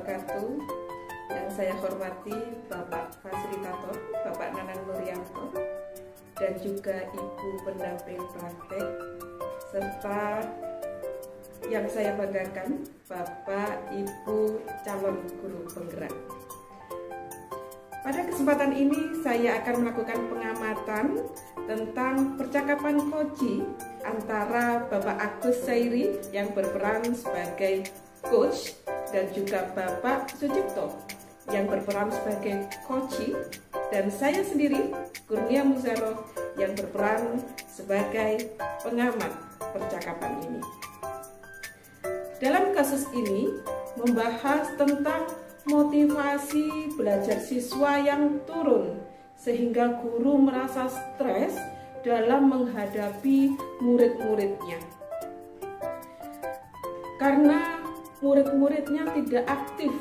wabarakatuh. Yang saya hormati Bapak Fasilitator, Bapak Nanang Nuryanto, dan juga Ibu pendamping praktek, serta yang saya banggakan Bapak Ibu calon guru penggerak. Pada kesempatan ini saya akan melakukan pengamatan tentang percakapan koji antara Bapak Agus Sairi yang berperan sebagai coach dan juga Bapak Sucipto yang berperan sebagai coach, dan saya sendiri Kurnia Muzaro yang berperan sebagai pengamat percakapan ini. Dalam kasus ini membahas tentang motivasi belajar siswa yang turun sehingga guru merasa stres dalam menghadapi murid-muridnya. Karena murid-muridnya tidak aktif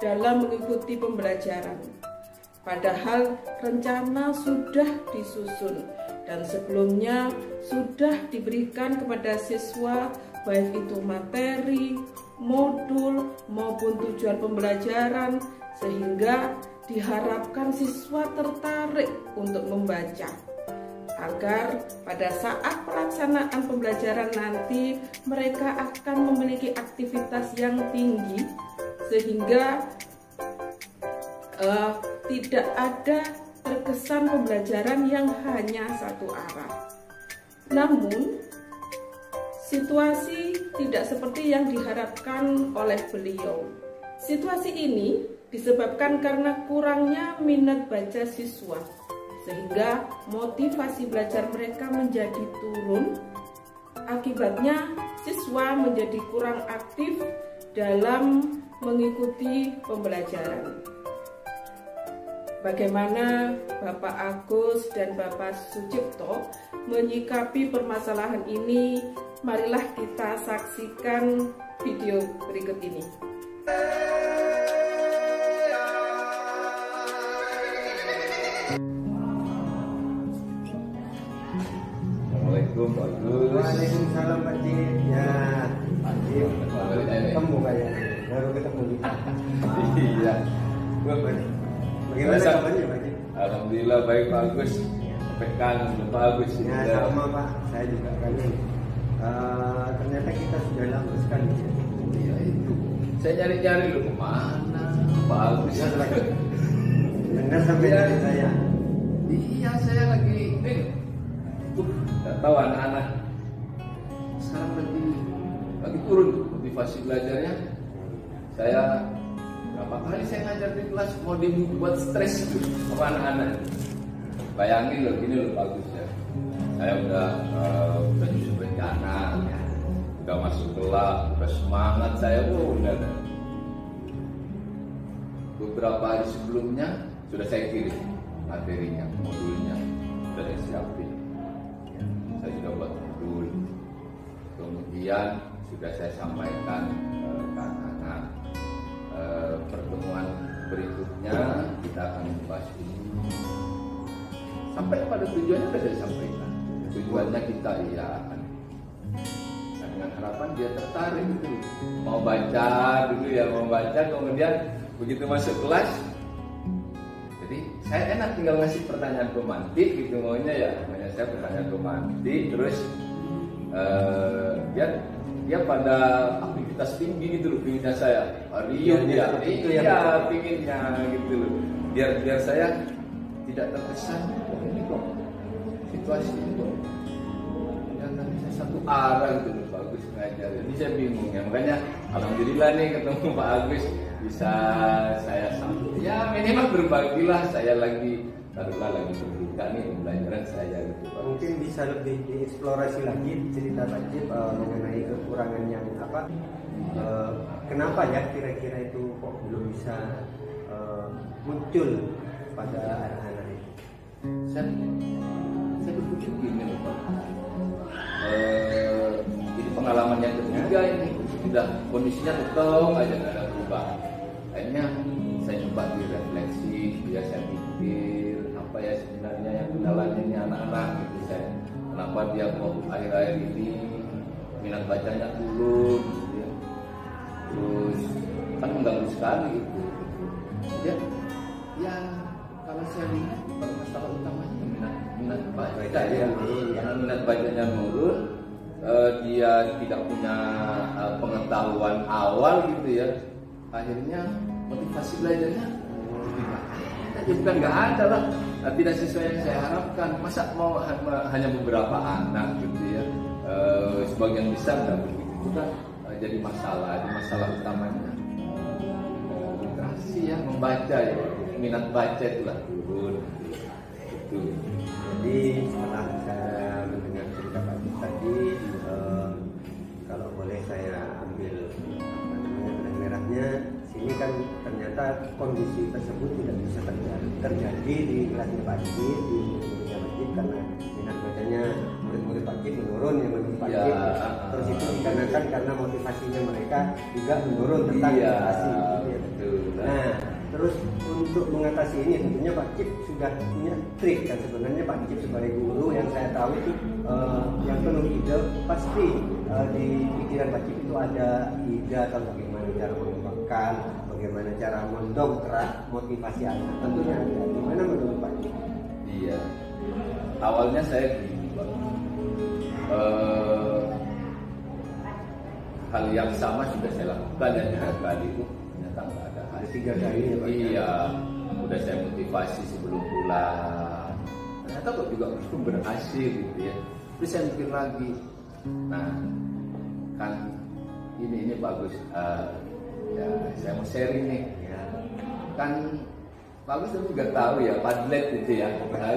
dalam mengikuti pembelajaran. Padahal rencana sudah disusun dan sebelumnya sudah diberikan kepada siswa baik itu materi, modul maupun tujuan pembelajaran, sehingga diharapkan siswa tertarik untuk membaca agar pada saat pelaksanaan pembelajaran nanti mereka akan memiliki aktivitas yang tinggi sehingga tidak ada terkesan pembelajaran yang hanya satu arah. Namun situasi tidak seperti yang diharapkan oleh beliau. Situasi ini disebabkan karena kurangnya minat baca siswa, sehingga motivasi belajar mereka menjadi turun. Akibatnya siswa menjadi kurang aktif dalam mengikuti pembelajaran. Bagaimana Bapak Agus dan Bapak Sucipto menyikapi permasalahan ini? Marilah kita saksikan video berikut ini. Assalamualaikum Pak Gus. Waalaikumsalam Pak Cip. Ya, Pak Cip. Ketemu kayaknya. Baru ketemu kita. Iya. Bagaimana kabarnya Pak Cip? Alhamdulillah baik Pak Gus. Kangen Pak Agus. Ya sama Pak. Saya juga kangen. Ternyata kita sudah lama sekali. Iya itu. Saya nyari-nyari lu kemana Pak Agus. Dengar sampai dari saya. Iya saya lagi. Nggak tahu anak-anak sekarang lagi turun motivasi belajarnya. Saya berapa kali saya ngajar di kelas mau dibuat stres itu sama anak-anak. Bayangin loh, gini loh bagus ya. Saya udah nyusun rencana, udah masuk kelas, udah semangat saya, udah ada. Beberapa hari sebelumnya sudah saya kirim materinya, modulnya, sudah saya siapin. Saya sudah buat modul, kemudian sudah saya sampaikan ke anak-anak. Pertemuan berikutnya kita akan membahas ini. Sampai pada tujuannya sudah saya sampaikan. Tujuannya kita iakan dengan harapan dia tertarik gitu, mau baca dulu ya, mau baca, kemudian begitu masuk kelas. Jadi saya enak tinggal ngasih pertanyaan pemantik gitu maunya ya, namanya saya pertanyaan pemantik, terus dia pada aktivitas tinggi gitu loh, pinginnya saya riuh dia, iya pinginnya gitu loh, biar saya tidak terkesan, oh ini kok situasi ini kok yang tadi saya satu arah gitu loh, Pak Agus ngajar, jadi saya bingung ya, makanya alhamdulillah nih ketemu Pak Agus bisa saya sambut, ya minimal berbagilah, saya lagi berbuka nih pembelajaran saya gitu Pak. Mungkin bisa lebih dieksplorasi lagi cerita Pak Cip mengenai kekurangan yang apa, kenapa ya kira-kira itu kok belum bisa muncul pada anak-anak ini. Saya berpikir gini loh Pak, ini pengalaman yang ketiga ini, sudah kondisinya tetap aja nggak ada perubahan. Akhirnya saya coba direfleksi, saya pikir apa ya sebenarnya yang kendalanya ini anak-anak gitu, saya kenapa dia kok akhir-akhir ini minat bacanya turun gitu ya. Terus kan mengganggu sekali itu. Ya kalau saya lihat masalah utamanya minat baca ya, karena minat bacanya menurun, dia tidak punya pengetahuan awal gitu ya, akhirnya motivasi belajarnya bukan nggak ada lah, tidak sesuai yang saya harapkan. Masa mau hanya beberapa anak gitu ya, sebagian besar nggak begitu, itu kan jadi masalah utamanya literasi ya, membaca ya, minat baca itulah turun gitu. Jadi setelah saya mendengar cerita Pak Cip tadi, kalau boleh saya ambil benang merahnya, sini kan ternyata kondisi tersebut tidak bisa terjadi di kelasnya Pak Cip, di muridnya Pak Cip, karena minat bacanya murid-murid Pak Cip menurun ya menurut Pak Cip. Terus itu dikarenakan karena motivasinya mereka juga menurun tentang literasi. Nah, terus untuk mengatasi ini tentunya Pak Cip sudah punya trik kan. Sebenarnya Pak Cip sebagai guru yang saya tahu itu yang penuh ide, pasti di pikiran Pak Cip itu ada ide atau bagaimana cara mengembangkan, bagaimana cara mendongkrak motivasi anak. Tentunya ada. Gimana menurut Pak Cip? Iya, awalnya saya hal yang sama sudah saya lakukan dan kali itu ternyata nggak ada hasil. 3 kali ya Pak? Iya, udah saya motivasi sebelum pulang, ternyata kok juga belum berhasil gitu ya. Terus saya mikir lagi, nah kan ini bagus, ya saya mau sharing nih ya. Kan bagus juga tahu ya Padlet itu ya,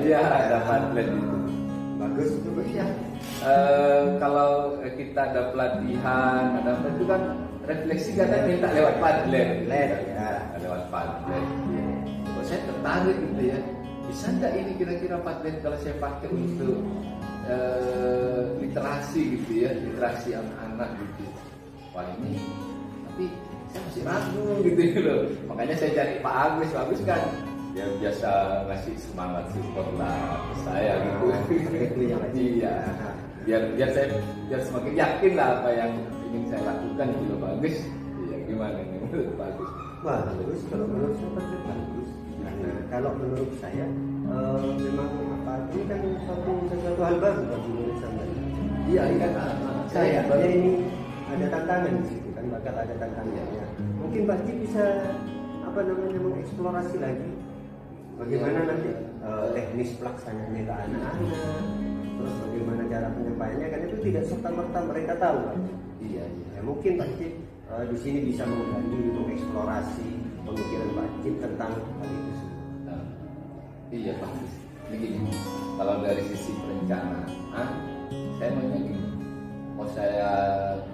ya ada Padlet itu bagus itu ya. Kalau kita ada pelatihan, ada apa itu kan refleksi kadang minta lewat Padlet ya, lewat Padlet. Kalau saya tertarik gitu ya, bisa nggak ini kira-kira Padlet kalau saya pakai untuk literasi gitu ya, literasi anak-anak gitu. Wah ini, tapi saya masih ragu gitu loh. Makanya saya cari Pak Agus kan dia biasa ngasih semangat support lah ke saya gitu. Iya. Biar semakin yakin lah apa yang ingin saya lakukan gitu loh Pak Agus. Iya, gimana nih menurut Pak Agus? Wah, bagus. Kalau menurut saya pasti bagus. Karena kalau menurut saya memang apa ini kan sesuatu hal baru bagi murid saya. Iya. Saya ini ada tantangan di situ kan, bakal ada tantangannya. Mungkin Pak Cip bisa mengeksplorasi lagi bagaimana nanti teknis pelaksananya ke anak-anak, terus bagaimana cara penyampaiannya, kan itu tidak serta-merta mereka tahu kan. Iya. Ya, mungkin Pak Cip di sini bisa mengeksplorasi pemikiran Pak Cip tentang hal itu semua. Iya Pak. Begini, kalau dari sisi perencanaan, saya maunya gini. Mau saya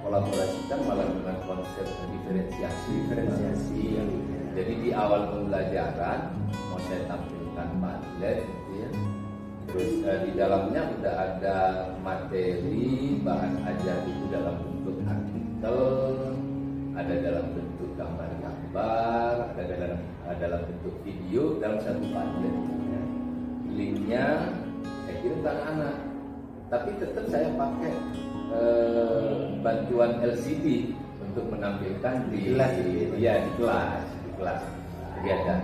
kolaborasikan malah dengan konsep diferensiasi. Ya. Jadi di awal pembelajaran mau saya tampilkan Padlet gitu ya. Terus di dalamnya udah ada materi bahan ajar itu dalam bentuk artikel, ada dalam bentuk gambar-gambar, ada dalam bentuk video dalam satu Padlet. Linknya saya kirim ke anak-anak, tapi tetap saya pakai bantuan LCD untuk menampilkan di kelas. Jadi ada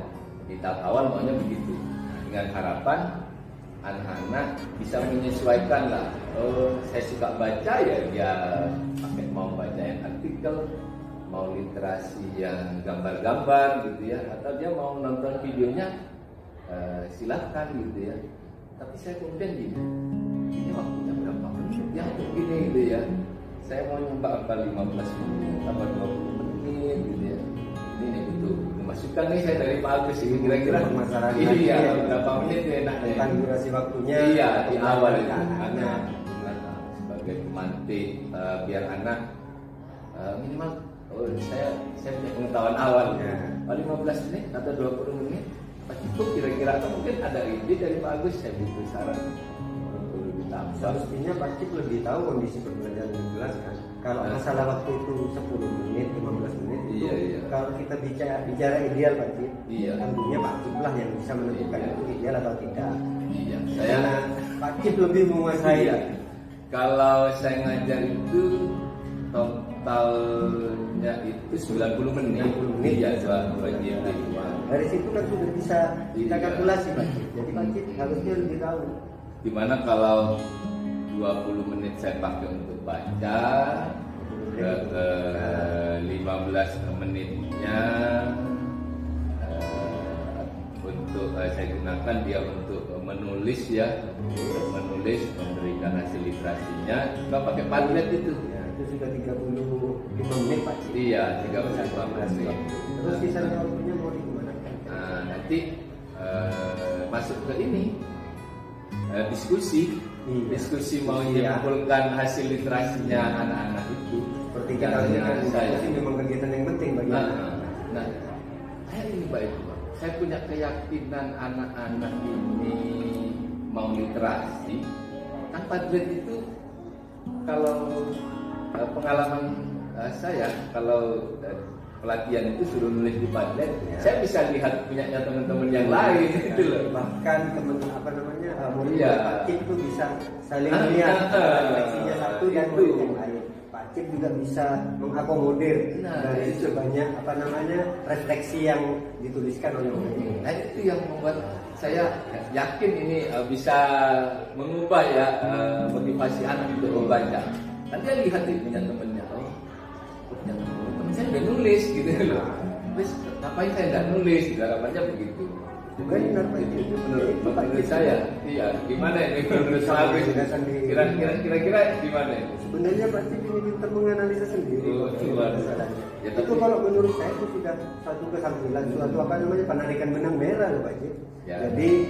di tahap awal maunya begitu, dengan harapan anak-anak bisa menyesuaikan lah. Saya suka baca ya dia pakai, mau baca yang artikel, mau literasi yang gambar-gambar gitu ya, atau dia mau nonton videonya silahkan gitu ya. Tapi saya kemudian gini, ini waktunya berapa menit ya untuk gini gitu ya. Saya mau nyoba apa 15 menit, apa 20 menit gitu ya. Ini betul masukkan nih saya dari Pak Agus ini kira-kira pemasaran berapa menit ya enaknya. Tentang durasi waktunya. Iya, di awal itu anak sebagai pemantik biar anak minimal saya punya pengetahuan awal ya. 15 menit atau 20 menit cukup kira-kira, atau mungkin ada ide dari Pak Agus, saya butuh saran untuk lebih tambah. Semestinya Pak Cip lebih tahu kondisi pembelajaran yang jelas kan. Kalau masalah waktu itu 10 menit, 15 menit itu kalau kita bicara ideal Pak Cip, tentunya Pak Cip lah yang bisa menentukan itu ideal atau tidak. Iya. Karena Pak Cip lebih menguasai. Kalau saya ngajar itu total Wajibnya itu 90 menit. 90 menit. Iya, wajib. Dari situ kan sudah bisa kita kalkulasi Pak Cip. Jadi Pak Cip harusnya lebih tahu. Dimana kalau 20 menit saya pakai untuk baca, ke 15 menitnya untuk saya gunakan dia untuk menulis ya, menulis, memberikan hasil literasinya. Nggak pakai Padlet itu. Ya, itu sudah 35 menit Pak Cip. Iya, 35 menit. Terus sisanya waktunya mau digunakan? Nah, nanti masuk ke ini diskusi. Diskusi mau menyimpulkan hasil literasinya anak-anak itu. Seperti kita ini kan diskusi memang kegiatan yang penting bagi anak. Nah, saya ini Pak Ibu, saya punya keyakinan anak-anak ini mau literasi. Kan Padlet itu kalau pengalaman saya kalau pelatihan itu suruh nulis di Padlet, saya bisa lihat punyanya teman-teman yang lain gitu loh. Bahkan teman murid Iya. Pak Cip itu bisa saling melihat refleksinya satu dan murid yang lain. Pak Cip juga bisa mengakomodir dari sebanyak refleksi yang dituliskan oleh murid. Nah, itu yang membuat saya yakin ini bisa mengubah ya motivasi anak untuk membaca. Kan dia lihat itu punya temennya, punya temen saya udah nulis gitu loh. Terus ngapain saya nggak nulis? Harapannya begitu. Benar Pak Cip. Menurut saya, iya. Gimana ini menurut saya? Kira-kira gimana ini? Sebenarnya Pak Cip ini pintar menganalisa sendiri. Ya, itu kalau menurut saya itu sudah suatu kesampilan, suatu penarikan benang merah loh Pak Cip. Ya. Jadi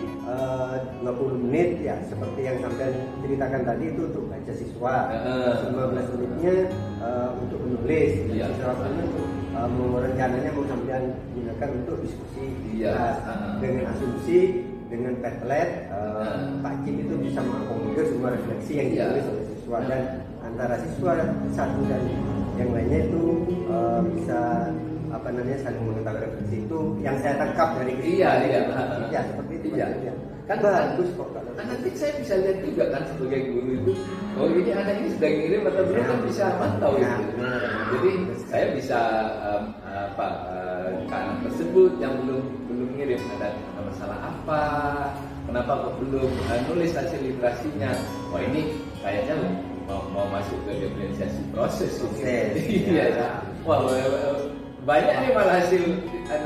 20 menit ya seperti yang sampai ceritakan tadi itu untuk baca siswa, 15 menitnya untuk menulis, ya. siswa untuk rencananya mau sampai gunakan untuk diskusi. Ya. Dengan asumsi dengan Padlet Pak Cip itu bisa mengakomodir semua refleksi yang ditulis oleh siswa dan antara siswa satu dan yang lainnya itu bisa saling mengetahui refleksi itu yang saya tangkap dari iya seperti itu iya. Kan bagus kok nanti saya bisa lihat juga kan sebagai guru itu ini anak ini sudah ngirim atau belum kan bisa mantau itu. Jadi saya bisa ke anak tersebut yang belum ngirim ada masalah apa, kenapa kok belum nulis hasil literasinya. Ini kayaknya mau masuk ke diferensiasi proses. Iya. Wah, banyak nih malah hasil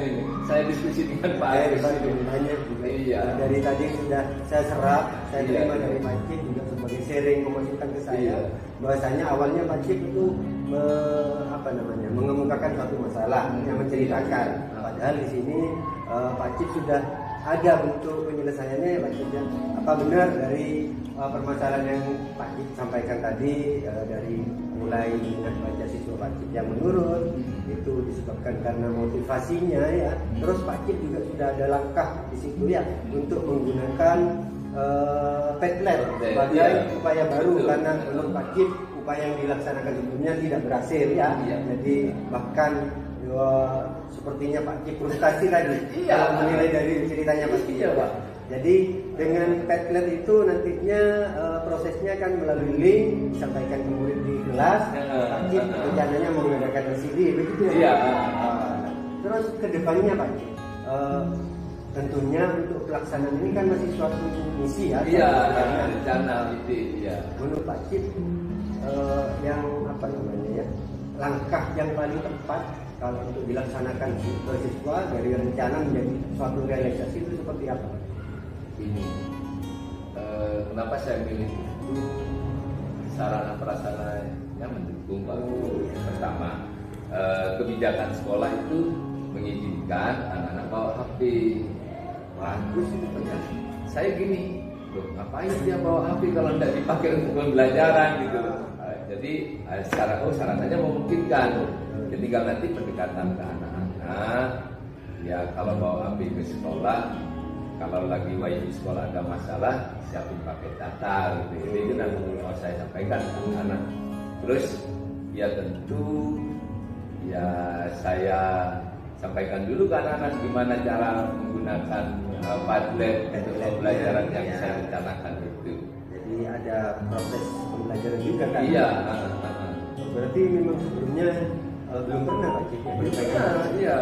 ini. Saya diskusi dengan Pak Agus. Banyak juga. Iya. Dari tadi sudah saya serap, saya terima dari Pak Cip juga sebagai sharing memasukkan ke saya. Bahwasanya awalnya Pak Cip itu mengemukakan suatu masalah yang menceritakan. Padahal di sini Pak Cip sudah ada bentuk penyelesaiannya ya Pak Cip ya. Apa benar dari permasalahan yang Pak Cip sampaikan tadi dari mulai minat baca siswa Pak Cip yang menurun itu disebabkan karena motivasinya ya. Terus Pak Cip juga sudah ada langkah di situ ya untuk menggunakan Padlet sebagai upaya baru karena menurut Pak Cip upaya yang dilaksanakan sebelumnya tidak berhasil ya. Jadi bahkan sepertinya Pak Cip frustasi tadi kalau menilai dari ceritanya Pak Cip. Pak. Jadi dengan Padlet itu nantinya prosesnya kan melalui link disampaikan ke murid di kelas. Pak Cip rencananya menggunakan LCD begitu ya. Iya. Terus kedepannya Pak Cip tentunya untuk pelaksanaan ini kan masih suatu misi ya. Iya, rencana itu ya. Menurut Pak Cip yang langkah yang paling tepat kalau untuk dilaksanakan ke siswa dari rencana menjadi suatu realisasi itu seperti apa? Ini kenapa saya milih itu sarana prasarana yang mendukung Pak. Pertama, kebijakan sekolah itu mengizinkan anak-anak bawa HP. Bagus itu Pak. Saya gini, loh, ngapain dia bawa HP kalau tidak dipakai untuk pembelajaran gitu loh. Jadi sarannya memungkinkan. Tinggal nanti pendekatan ke anak-anak. Ya kalau bawa HP ke sekolah, kalau lagi wifi sekolah ada masalah, siapin pakai data gitu. Itu nanti mau saya sampaikan ke anak. Terus ya tentu ya saya sampaikan dulu ke anak-anak gimana cara menggunakan Padlet untuk pembelajaran yang saya rencanakan itu. Jadi ada proses pembelajaran juga kan? Iya. Berarti memang sebelumnya belum pernah Pak Cip. Iya.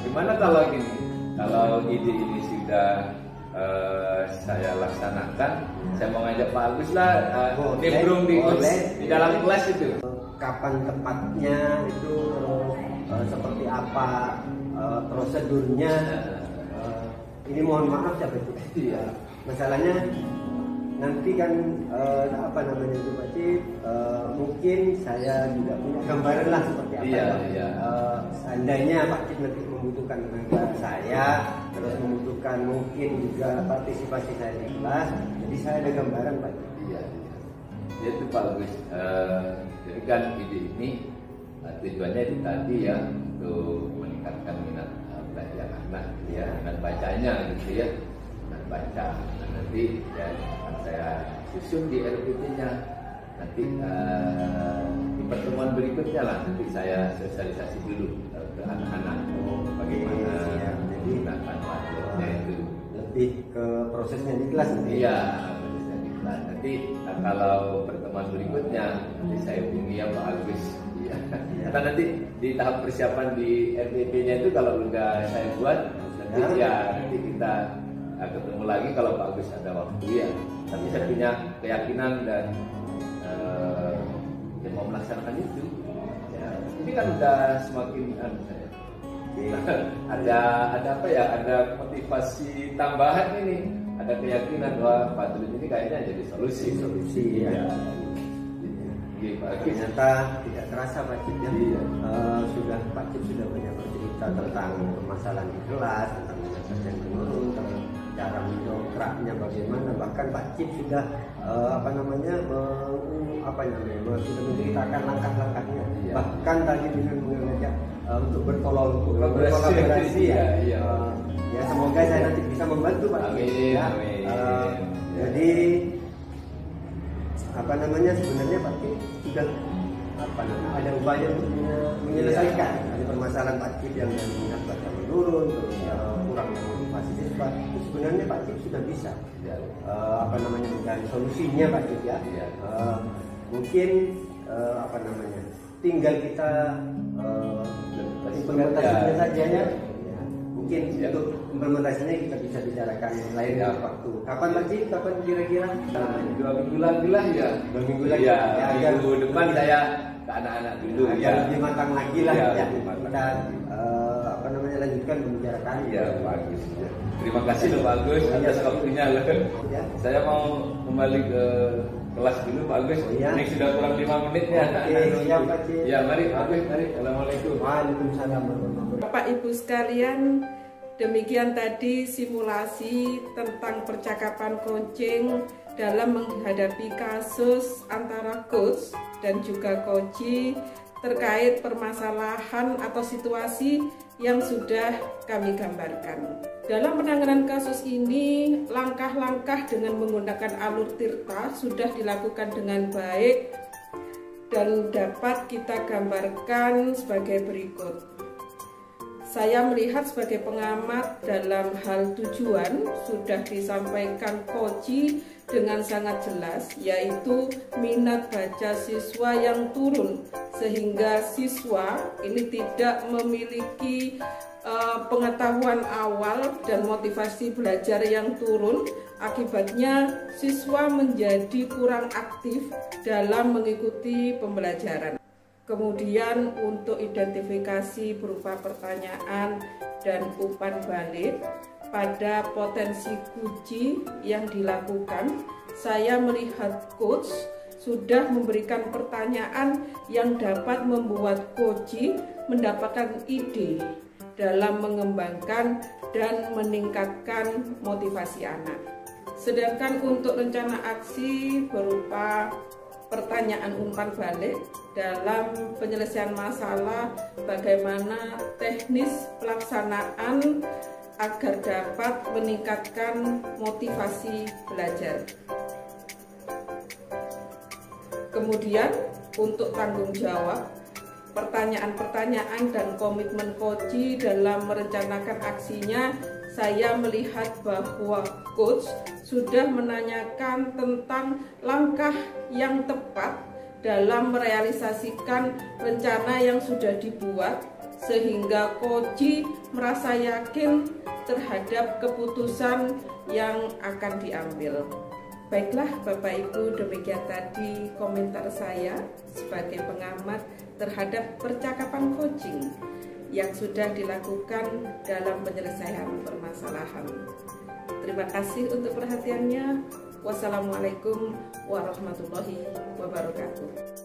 Gimana kalau gini? Kalau ide ini sudah saya laksanakan, saya mau ngajak Pak Agus lah nimbrung di dalam kelas itu. Kapan tepatnya itu, seperti apa prosedurnya? Ini mohon maaf ya Pak Cip. Iya. Masalahnya nanti kan apa namanya itu Pak Cip, mungkin saya juga punya gambaran lah seperti apa. Iya, ya. iya. Seandainya Pak Cip nanti membutuhkan tenaga saya, terus membutuhkan mungkin juga partisipasi saya di kelas, jadi saya ada gambaran Pak Cip. Iya, iya. Itu Pak Agus. Jadi kan ide ini tujuannya itu tadi ya, untuk meningkatkan minat belajar anak ya, dan bacanya gitu ya, dan baca. Nah, nanti ya akan saya susun di RPT-nya. Nanti di pertemuan berikutnya lah, nanti saya sosialisasi dulu ke anak-anak bagaimana menggunakan materialnya itu. Lebih ke prosesnya di kelas nanti. Iya, prosesnya di kelas. Nanti kalau pertemuan berikutnya nanti saya hubungi ya Pak Agus. Iya. Karena nanti di tahap persiapan di RPP-nya itu kalau udah saya buat, nanti kita ketemu lagi kalau Pak Agus ada waktu ya. Tapi saya punya keyakinan dan yang mau melaksanakan itu. Ya, ini kan udah semakin ada apa ya? Ada motivasi tambahan ini. Ada keyakinan bahwa Pak Tulus ini kayaknya jadi solusi ya. Ternyata tidak terasa Pak Cip ya. Sudah Pak Cip sudah banyak bercerita tentang permasalahan di kelas, tentang nilai yang menurun, tentang cara mendongkraknya bagaimana. Bahkan Pak Cip sudah sudah menceritakan langkah-langkahnya. Bahkan tadi dengan mengajak untuk berkolaborasi ya. Ya semoga saya nanti bisa membantu Pak Cip. Ya. Jadi sebenarnya Pak Cip sudah ada upaya untuk menyelesaikan permasalahan Pak Cip yang dari minat baca menurun, terus kurangnya motivasi siswa. Sebenarnya Pak Cip sudah bisa mencari solusinya Pak Cip ya. Mungkin tinggal kita implementasinya saja ya. Mungkin untuk implementasinya kita bisa bicarakan lain waktu. Kapan Pak Cip? Kapan kira-kira? 2 minggu lagi lah ya. 2 minggu lagi. Ya, minggu depan saya ke anak-anak dulu ya. Lebih matang lagi lah ya. Kita lanjutkan membicarakan. Ya, bagus. Ya. Terima kasih loh Pak Agus atas waktunya loh. Ya. Saya mau kembali ke kelas dulu Pak Agus. Ini sudah kurang 5 menit ya. Siap Pak Cip. Ya, mari Pak Agus, mari. Assalamualaikum. Waalaikumsalam. Bapak Ibu sekalian, demikian tadi simulasi tentang percakapan coaching dalam menghadapi kasus antara coach dan juga coachee terkait permasalahan atau situasi yang sudah kami gambarkan. Dalam penanganan kasus ini, langkah-langkah dengan menggunakan alur tirta sudah dilakukan dengan baik dan dapat kita gambarkan sebagai berikut. Saya melihat sebagai pengamat dalam hal tujuan sudah disampaikan coachee dengan sangat jelas, yaitu minat baca siswa yang turun sehingga siswa ini tidak memiliki pengetahuan awal dan motivasi belajar yang turun. Akibatnya siswa menjadi kurang aktif dalam mengikuti pembelajaran. Kemudian untuk identifikasi berupa pertanyaan dan umpan balik pada potensi kunci yang dilakukan, saya melihat coach sudah memberikan pertanyaan yang dapat membuat coachee mendapatkan ide dalam mengembangkan dan meningkatkan motivasi anak. Sedangkan untuk rencana aksi berupa pertanyaan umpan balik dalam penyelesaian masalah, bagaimana teknis pelaksanaan agar dapat meningkatkan motivasi belajar. Kemudian untuk tanggung jawab, pertanyaan-pertanyaan dan komitmen coachee dalam merencanakan aksinya, saya melihat bahwa coach sudah menanyakan tentang langkah yang tepat dalam merealisasikan rencana yang sudah dibuat, sehingga Koji merasa yakin terhadap keputusan yang akan diambil. Baiklah Bapak Ibu, demikian tadi komentar saya sebagai pengamat terhadap percakapan coaching yang sudah dilakukan dalam penyelesaian permasalahan. Terima kasih untuk perhatiannya. Wassalamualaikum warahmatullahi wabarakatuh.